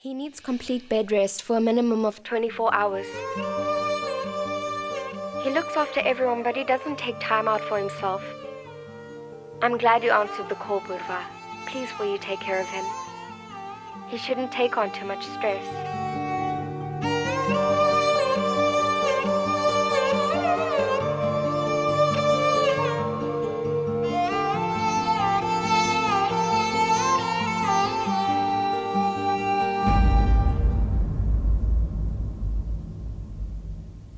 He needs complete bed rest for a minimum of 24 hours. He looks after everyone, but he doesn't take time out for himself. I'm glad you answered the call, Purva. Please, will you take care of him? He shouldn't take on too much stress.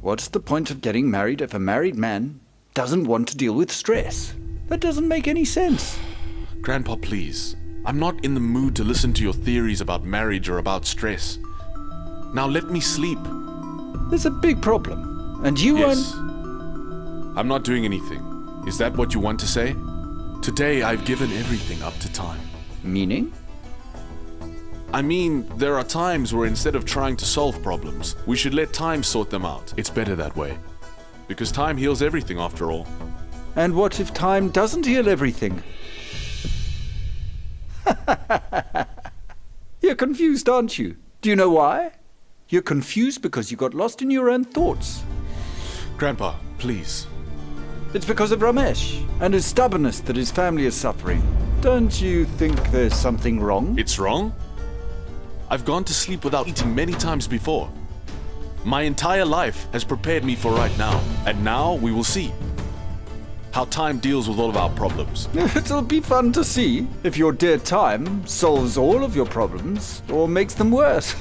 What's the point of getting married if a married man doesn't want to deal with stress? That doesn't make any sense. Grandpa, please. I'm not in the mood to listen to your theories about marriage or about stress. Now let me sleep. There's a big problem, and you Yes. I'm not doing anything. Is that what you want to say? Today I've given everything up to time. Meaning? I mean, there are times where instead of trying to solve problems, we should let time sort them out. It's better that way. Because time heals everything after all. And what if time doesn't heal everything? You're confused, aren't you? Do you know why? You're confused because you got lost in your own thoughts. Grandpa, please. It's because of Ramesh and his stubbornness that his family is suffering. Don't you think there's something wrong? It's wrong? I've gone to sleep without eating many times before. My entire life has prepared me for right now. And now we will see how time deals with all of our problems. It'll be fun to see if your dear time solves all of your problems or makes them worse.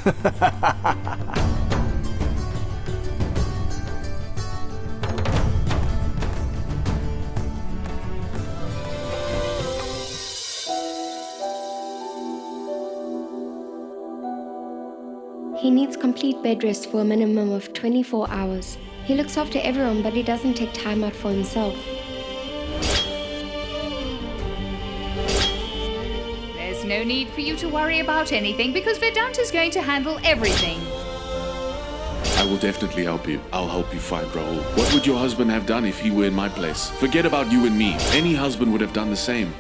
He needs complete bed rest for a minimum of 24 hours. He looks after everyone, but he doesn't take time out for himself. There's no need for you to worry about anything because Vedanta's going to handle everything. I will definitely help you. I'll help you find Rahul. What would your husband have done if he were in my place? Forget about you and me. Any husband would have done the same.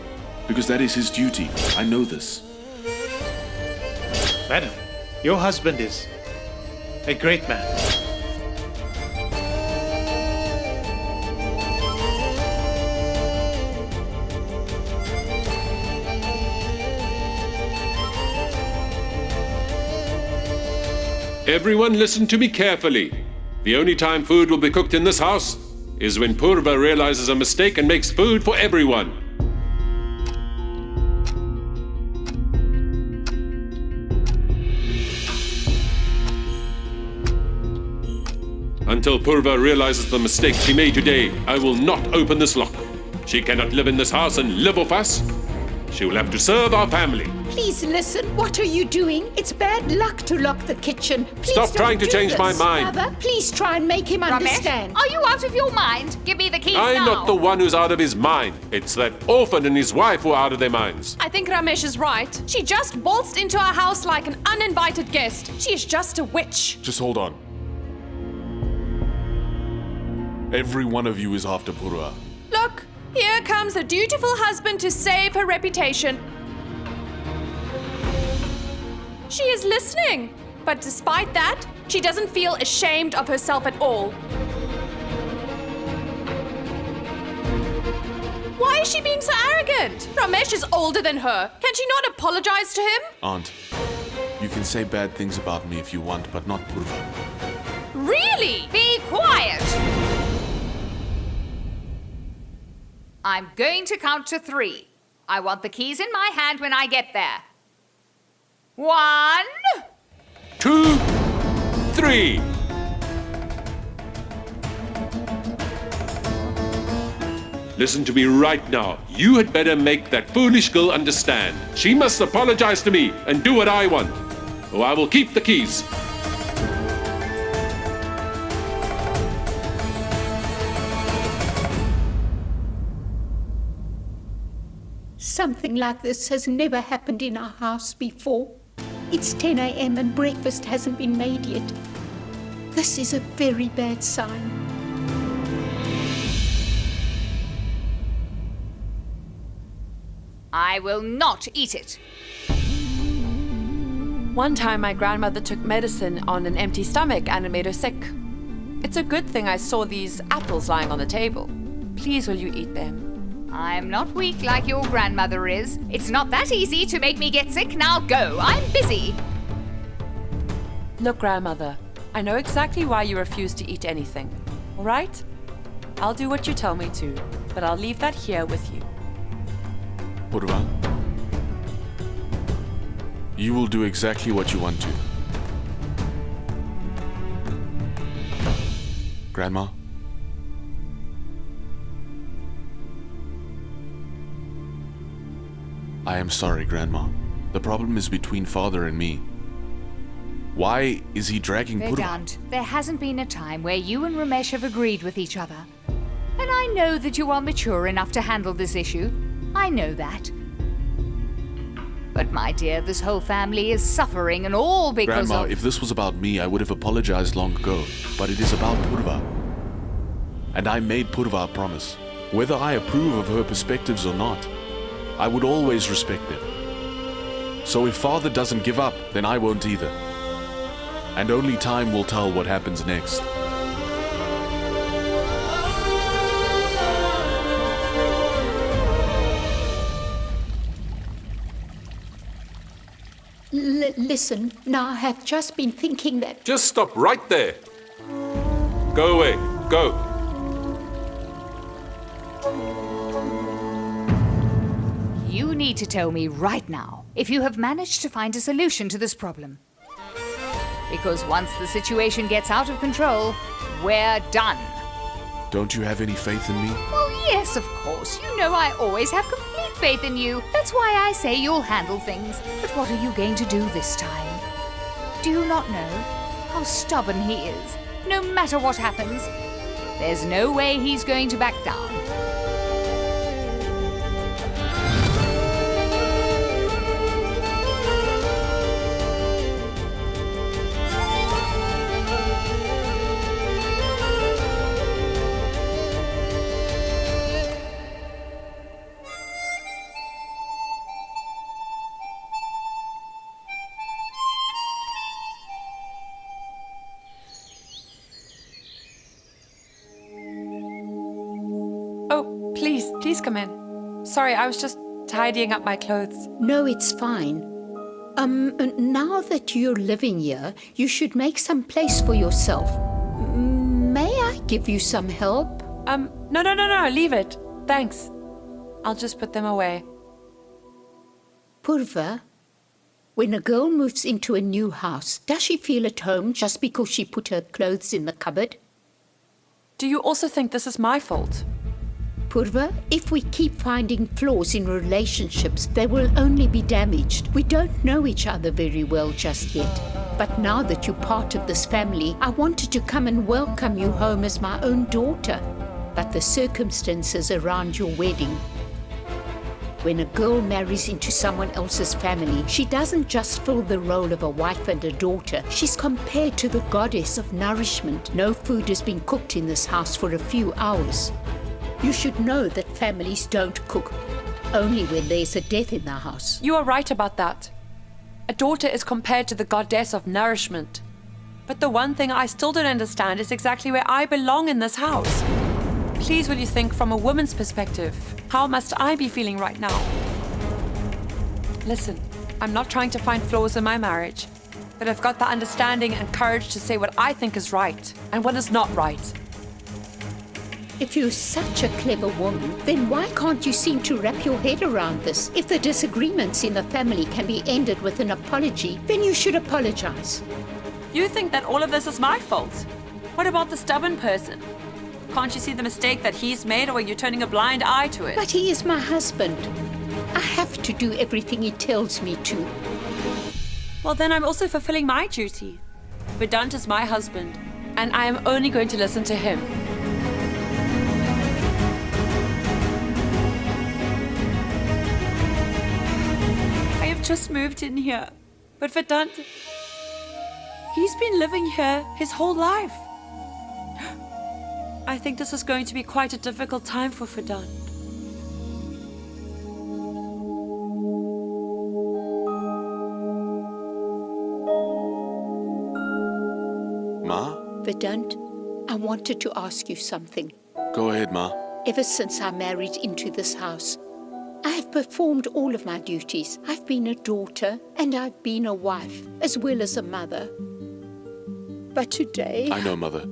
Because that is his duty. I know this. Madam, your husband is a great man. Everyone listen to me carefully. The only time food will be cooked in this house is when Purva realizes a mistake and makes food for everyone. Until Purva realizes the mistake she made today, I will not open this lock. She cannot live in this house and live off us. She will have to serve our family. Please listen, what are you doing? It's bad luck to lock the kitchen. Please Stop trying to do change this. my mind. Mother, please try and make him understand. Ramesh, are you out of your mind? Give me the keys I'm now. not the one who's out of his mind. It's that orphan and his wife who are out of their minds. I think Ramesh is right. She just waltzed into our house like an uninvited guest. She is just a witch. Just hold on. Every one of you is after Purva. Look, here comes a dutiful husband to save her reputation. She is listening, but despite that, she doesn't feel ashamed of herself at all. Why is she being so arrogant? Ramesh is older than her. Can she not apologize to him? Aunt, you can say bad things about me if you want, but not Purva. Really? Be quiet! I'm going to count to 3. I want the keys in my hand when I get there. 1, 2, 3. Listen to me right now. You had better make that foolish girl understand. She must apologize to me and do what I want, or I will keep the keys. Something like this has never happened in our house before. It's 10 a.m. and breakfast hasn't been made yet. This is a very bad sign. I will not eat it. One time my grandmother took medicine on an empty stomach and it made her sick. It's a good thing I saw these apples lying on the table. Please, will you eat them? I'm not weak like your grandmother is. It's not that easy to make me get sick. Now go. I'm busy. Look, grandmother, I know exactly why you refuse to eat anything. All right? I'll do what you tell me to, but I'll leave that here with you. Purva, you will do exactly what you want to. Grandma? I am sorry, Grandma. The problem is between Father and me. Why is he dragging Purva? Vedant, there hasn't been a time where you and Ramesh have agreed with each other. And I know that you are mature enough to handle this issue. I know that. But my dear, this whole family is suffering and all because Grandma, of... if this was about me, I would have apologized long ago. But it is about Purva. And I made Purva a promise. Whether I approve of her perspectives or not, I would always respect them. So if Father doesn't give up, then I won't either. And only time will tell what happens next. Listen, now I have just been thinking that... Just stop right there. Go away. Go. You need to tell me right now if you have managed to find a solution to this problem. Because once the situation gets out of control, we're done. Don't you have any faith in me? Oh, yes, of course. You know I always have complete faith in you. That's why I say you'll handle things. But what are you going to do this time? Do you not know how stubborn he is? No matter what happens, there's no way he's going to back down. Oh, please come in. Sorry, I was just tidying up my clothes. No, it's fine. Now that you're living here, you should make some place for yourself. May I give you some help? No, leave it. Thanks. I'll just put them away. Purva, when a girl moves into a new house, does she feel at home just because she put her clothes in the cupboard? Do you also think this is my fault? Purva, if we keep finding flaws in relationships, they will only be damaged. We don't know each other very well just yet. But now that you're part of this family, I wanted to come and welcome you home as my own daughter. But the circumstances around your wedding... When a girl marries into someone else's family, she doesn't just fill the role of a wife and a daughter. She's compared to the goddess of nourishment. No food has been cooked in this house for a few hours. You should know that families don't cook, only when there's a death in the house. You are right about that. A daughter is compared to the goddess of nourishment. But the one thing I still don't understand is exactly where I belong in this house. Please, will you think from a woman's perspective? How must I be feeling right now? Listen, I'm not trying to find flaws in my marriage, but I've got the understanding and courage to say what I think is right and what is not right. If you're such a clever woman, then why can't you seem to wrap your head around this? If the disagreements in the family can be ended with an apology, then you should apologize. You think that all of this is my fault? What about the stubborn person? Can't you see the mistake that he's made, or are you turning a blind eye to it? But he is my husband. I have to do everything he tells me to. Well, then I'm also fulfilling my duty. Vedant is my husband, and I am only going to listen to him. I have just moved in here, but Vedant, he's been living here his whole life. I think this is going to be quite a difficult time for Vedant. Vedant, I wanted to ask you something. Go ahead, Ma. Ever since I married into this house, I have performed all of my duties. I've been a daughter and I've been a wife, as well as a mother. But today... I know, Mother.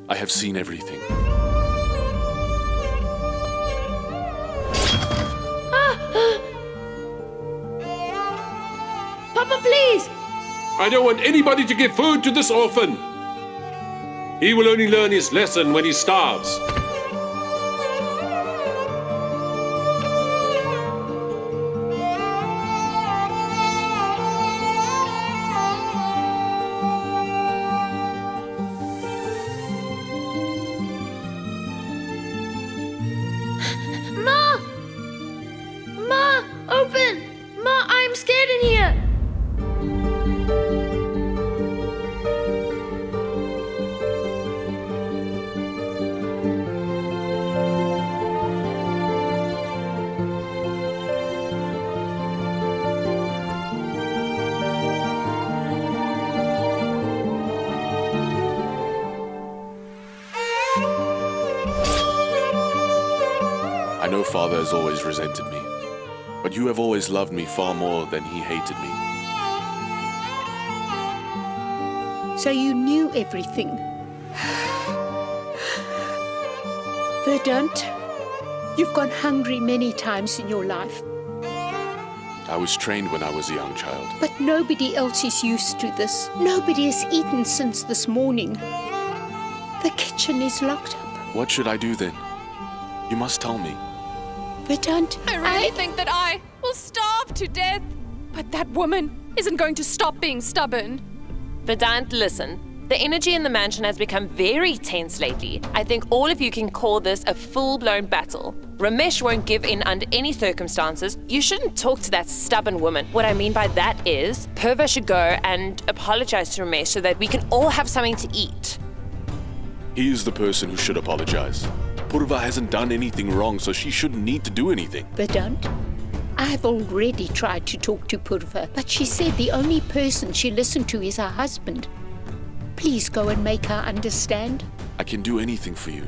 I have seen everything. Papa, please! I don't want anybody to give food to this orphan. He will only learn his lesson when he starves. Ma! Ma, open! Ma, I'm scared in here! I know Father has always resented me, but you have always loved me far more than he hated me. So you knew everything. Vedant, you've gone hungry many times in your life, I was trained when I was a young child. but nobody else is used to this. Nobody has eaten since this morning. The kitchen is locked up. What should I do then? You must tell me. Vedant, I really think that I will starve to death. But that woman isn't going to stop being stubborn. Vedant, listen. The energy in the mansion has become very tense lately. I think all of you can call this a full-blown battle. Ramesh won't give in under any circumstances. You shouldn't talk to that stubborn woman. What I mean by that is, Purva should go and apologize to Ramesh so that we can all have something to eat. He is the person who should apologize. Purva hasn't done anything wrong, so she shouldn't need to do anything. Vedant, I have already tried to talk to Purva, but she said the only person she listened to is her husband. Please go and make her understand. I can do anything for you.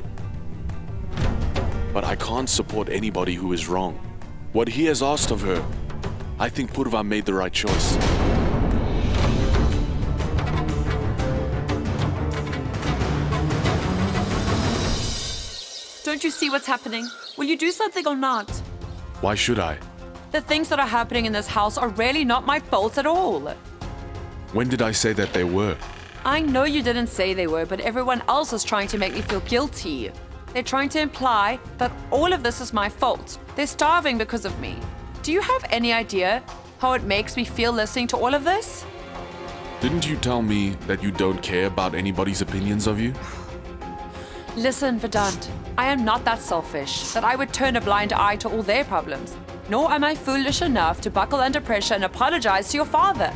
But I can't support anybody who is wrong. What he has asked of her, I think Purva made the right choice. Don't you see what's happening? Will you do something or not? Why should I? The things that are happening in this house are really not my fault at all. When did I say that they were? I know you didn't say they were, but everyone else is trying to make me feel guilty. They're trying to imply that all of this is my fault. They're starving because of me. Do you have any idea how it makes me feel listening to all of this? Didn't you tell me that you don't care about anybody's opinions of you? Listen, Vedant, I am not that selfish that I would turn a blind eye to all their problems. Nor am I foolish enough to buckle under pressure and apologize to your father.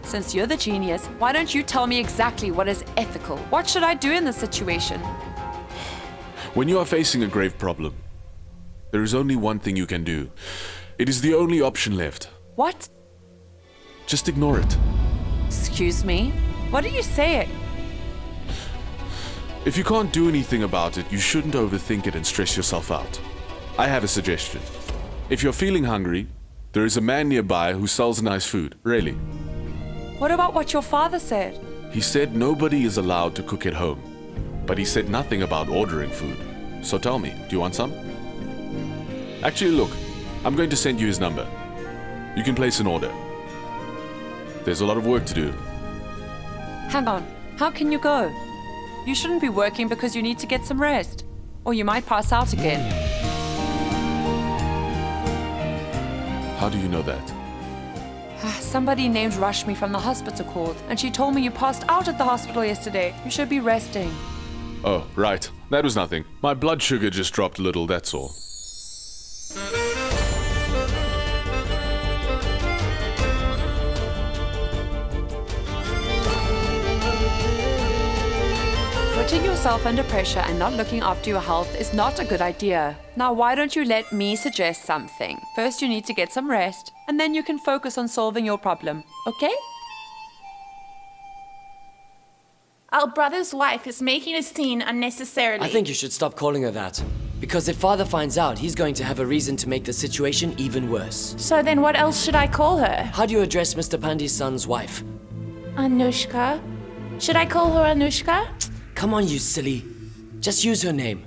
Since you're the genius, why don't you tell me exactly what is ethical? What should I do in this situation? When you are facing a grave problem, there is only one thing you can do. It is the only option left. What? Just ignore it. Excuse me? What are you saying? If you can't do anything about it, you shouldn't overthink it and stress yourself out. I have a suggestion. If you're feeling hungry, there is a man nearby who sells nice food, really. What about what your father said? He said nobody is allowed to cook at home, but he said nothing about ordering food. So tell me, do you want some? Actually, look, I'm going to send you his number. You can place an order. There's a lot of work to do. Hang on, how can you go? You shouldn't be working because you need to get some rest. Or you might pass out again. How do you know that? Somebody named Rashmi from the hospital called, and she told me you passed out at the hospital yesterday. You should be resting. Oh, right. That was nothing. My blood sugar just dropped a little, that's all. Putting yourself under pressure and not looking after your health is not a good idea. Now, why don't you let me suggest something? First, you need to get some rest, and then you can focus on solving your problem, okay? Our brother's wife is making a scene unnecessarily. I think you should stop calling her that. Because if father finds out, he's going to have a reason to make the situation even worse. So then what else should I call her? How do you address Mr. Pandy's son's wife? Anushka? Should I call her Anushka? Come on, you silly. Just use her name.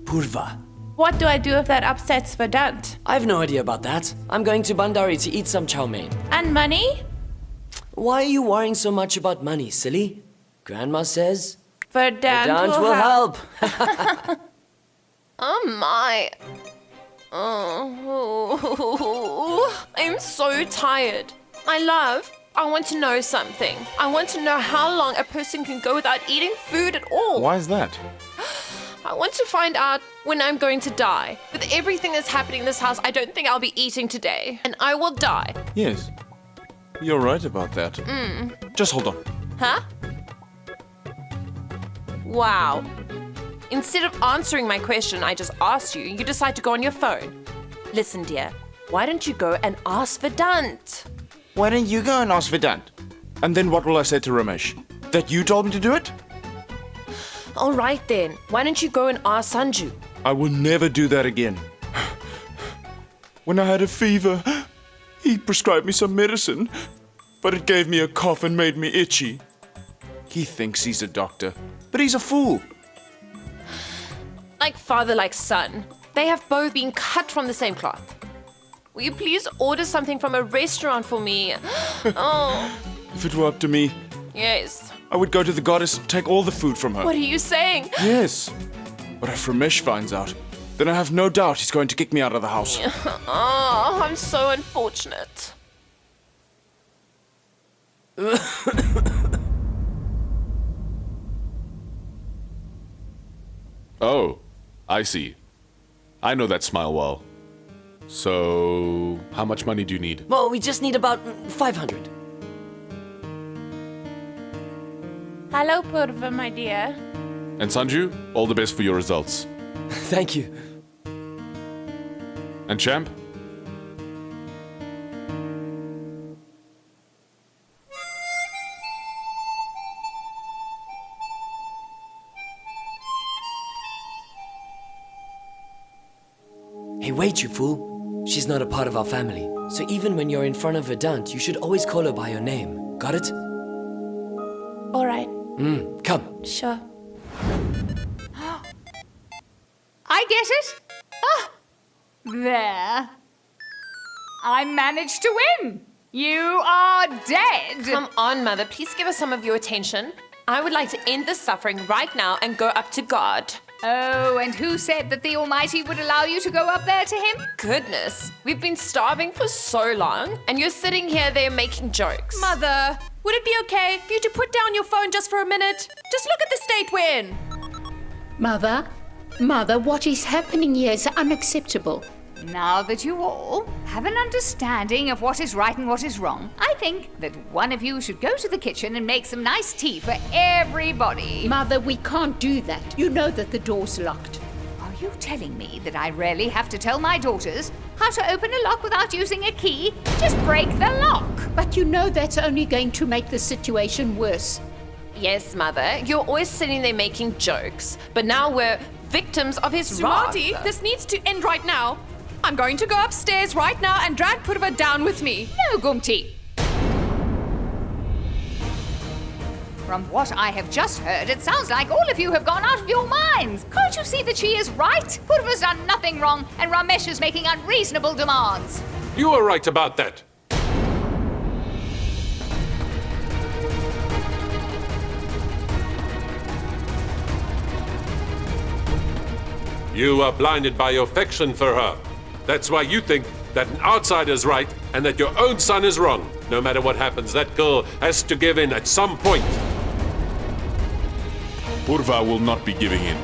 Purva. What do I do if that upsets Vedant? I've no idea about that. I'm going to Bandari to eat some chow mein. And money? Why are you worrying so much about money, silly? Grandma says... Vedant will help. Oh my. Oh, I'm so tired. My love, I want to know something. I want to know how long a person can go without eating food at all. Why is that? I want to find out when I'm going to die. With everything that's happening in this house, I don't think I'll be eating today. And I will die. Yes. You're right about that. Just hold on. Huh? Wow. Instead of answering my question I just asked you, you decide to go on your phone. Listen, dear, why don't you go and ask Vedant? Why don't you go and ask Vedant? And then what will I say to Ramesh? That you told me to do it? All right then, why don't you go and ask Sanju? I will never do that again. When I had a fever, he prescribed me some medicine, but it gave me a cough and made me itchy. He thinks he's a doctor, but he's a fool. Like father, like son. They have both been cut from the same cloth. Will you please order something from a restaurant for me? Oh, If it were up to me, yes. I would go to the goddess and take all the food from her. What are you saying? Yes. But if Ramesh finds out, then I have no doubt he's going to kick me out of the house. Oh, I'm so unfortunate. Oh, I see. I know that smile well. So, how much money do you need? Well, we just need about 500. Hello, Purva, my dear. And Sanju, all the best for your results. Thank you. And Champ? Hey, wait, you fool. She's not a part of our family. So even when you're in front of Vedant, you should always call her by your name. Got it? All right. Come. Sure. I get it. Ah, there. I managed to win. You are dead. Come on, Mother, please give us some of your attention. I would like to end this suffering right now and go up to God. Oh, and who said that the Almighty would allow you to go up there to him? Goodness, we've been starving for so long, and you're sitting here there making jokes. Mother, would it be okay for you to put down your phone just for a minute? Just look at the state we're in. Mother, what is happening here is unacceptable. Now that you all have an understanding of what is right and what is wrong, I think that one of you should go to the kitchen and make some nice tea for everybody. Mother, we can't do that. You know that the door's locked. Are you telling me that I really have to tell my daughters how to open a lock without using a key? Just break the lock. But you know that's only going to make the situation worse. Yes, Mother, you're always sitting there making jokes, but now we're victims of his wrath. Smarty, this needs to end right now. I'm going to go upstairs right now and drag Purva down with me. No, 𝐸𝐸𝐬𝐿. From what I have just heard, it sounds like all of you have gone out of your minds. Can't you see that she is right? Purva's done nothing wrong, and Ramesh is making unreasonable demands. You are right about that. You are blinded by your affection for her. That's why you think that an outsider's right and that your own son is wrong. No matter what happens, that girl has to give in at some point. Purva will not be giving in.